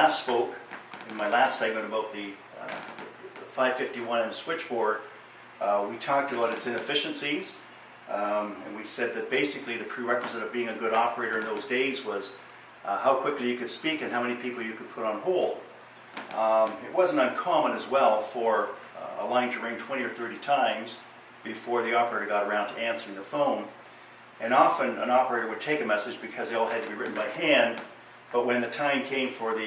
last spoke, in my last segment about the 551M switchboard, we talked about its inefficiencies, and we said that basically the prerequisite of being a good operator in those days was how quickly you could speak and how many people you could put on hold. It wasn't uncommon as well for a line to ring 20 or 30 times before the operator got around to answering the phone. And often an operator would take a message because they all had to be written by hand, but when the time came for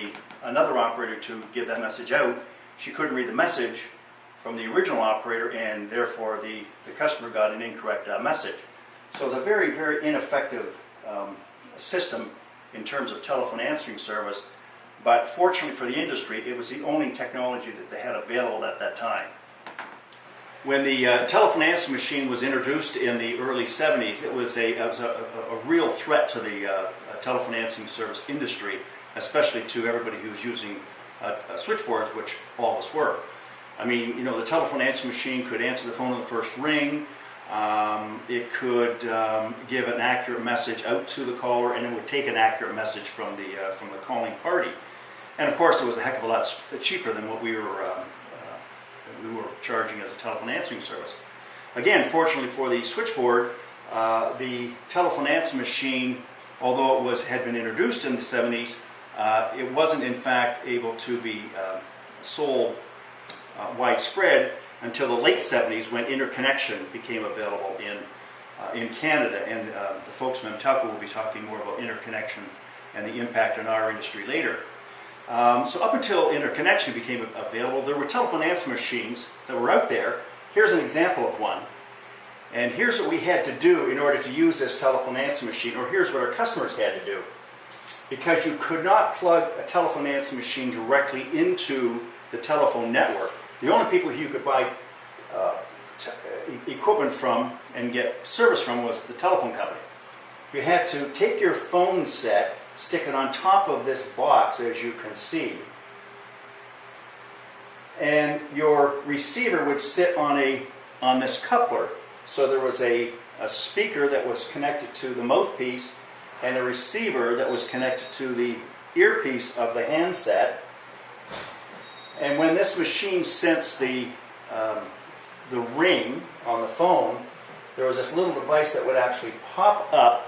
another operator to give that message out, she couldn't read the message from the original operator, and therefore the customer got an incorrect message. So it was a very, very ineffective system in terms of telephone answering service, but fortunately for the industry, it was the only technology that they had available at that time. When the telephone answering machine was introduced in the early 70s, it was a real threat to the telephone answering service industry, especially to everybody who was using switchboards, which all of us were. I mean, you know, the telephone answering machine could answer the phone on the first ring. It could give an accurate message out to the caller, and it would take an accurate message from the calling party. And of course, it was a heck of a lot cheaper than what we were charging as a telephone answering service. Again, fortunately for the switchboard, the telephone answering machine, although it had been introduced in the 70s, it wasn't in fact able to be sold widespread until the late 70s, when interconnection became available in Canada. And the folks from Telco will be talking more about interconnection and the impact on our industry later. So up until interconnection became available, there were telephone answering machines that were out there. Here's an example of one. And here's what we had to do in order to use this telephone answering machine, or here's what our customers had to do. Because you could not plug a telephone answering machine directly into the telephone network. The only people who you could buy equipment from and get service from was the telephone company. You had to take your phone set, stick it on top of this box, as you can see, and your receiver would sit on this coupler. So there was a speaker that was connected to the mouthpiece and a receiver that was connected to the earpiece of the handset. And when this machine sensed the ring on the phone, there was this little device that would actually pop up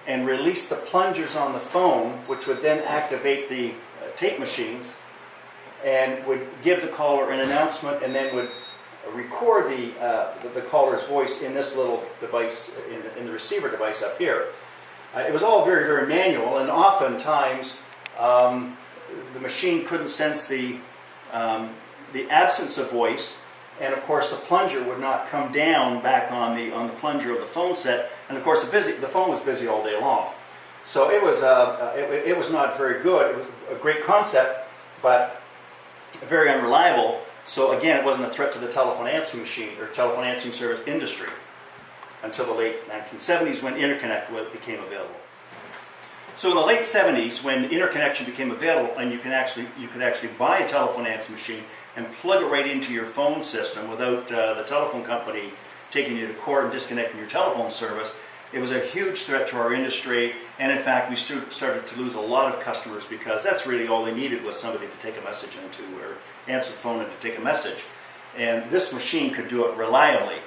and release the plungers on the phone, which would then activate the tape machines and would give the caller an announcement, and then would record the caller's voice in this little device, in the receiver device up here. It was all very, very manual, and oftentimes the machine couldn't sense the absence of voice, and of course the plunger would not come down back on the plunger of the phone set, and of course the phone was busy all day long. So it was not very good. It was a great concept, but very unreliable. So again, it wasn't a threat to the telephone answering machine or telephone answering service industry until the late 1970s, when interconnect became available. So in the late 70s, when interconnection became available, and you could actually buy a telephone answering machine and plug it right into your phone system without the telephone company taking you to court and disconnecting your telephone service, it was a huge threat to our industry. And in fact, we started to lose a lot of customers, because that's really all they needed was somebody to take a message into, or answer the phone and to take a message. And this machine could do it reliably.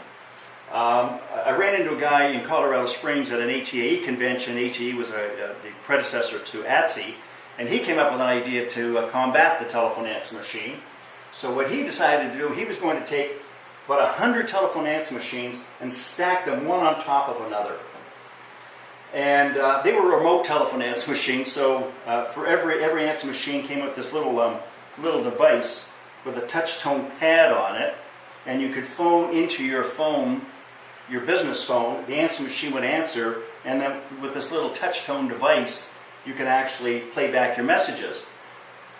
I ran into a guy in Colorado Springs at an ATAE convention. ATAE was the predecessor to ATSI, and he came up with an idea to combat the telephone answering machine. So what he decided to do, he was going to take about 100 telephone answering machines and stack them one on top of another. And they were remote telephone answering machines, so for every answering machine came with this little device with a touch-tone pad on it, and you could phone into your phone, your business phone. The answering machine would answer, and then with this little touch-tone device, you could actually play back your messages.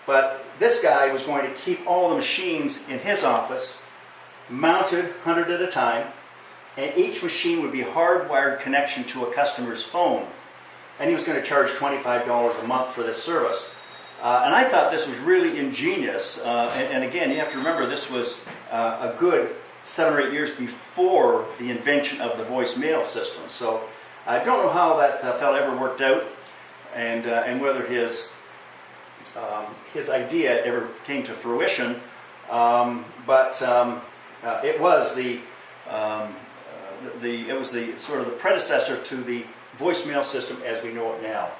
But this guy was going to keep all the machines in his office mounted 100 at a time, and each machine would be hardwired connection to a customer's phone. And he was going to charge $25 a month for this service. And I thought this was really ingenious. And again, you have to remember, this was a good 7 or 8 years before the invention of the voicemail system. So I don't know how that fellow ever worked out, and whether his his idea ever came to fruition, but it was the sort of the predecessor to the voicemail system as we know it now.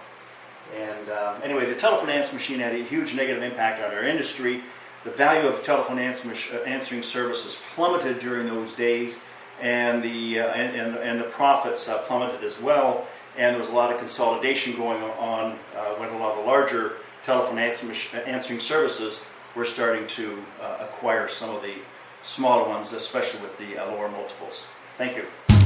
And anyway, the telephone answering machine had a huge negative impact on our industry. The value of telephone answering services plummeted during those days, and the profits plummeted as well. And there was a lot of consolidation going on when a lot of the larger telephone answering services were starting to acquire some of the smaller ones, especially with the lower multiples. Thank you.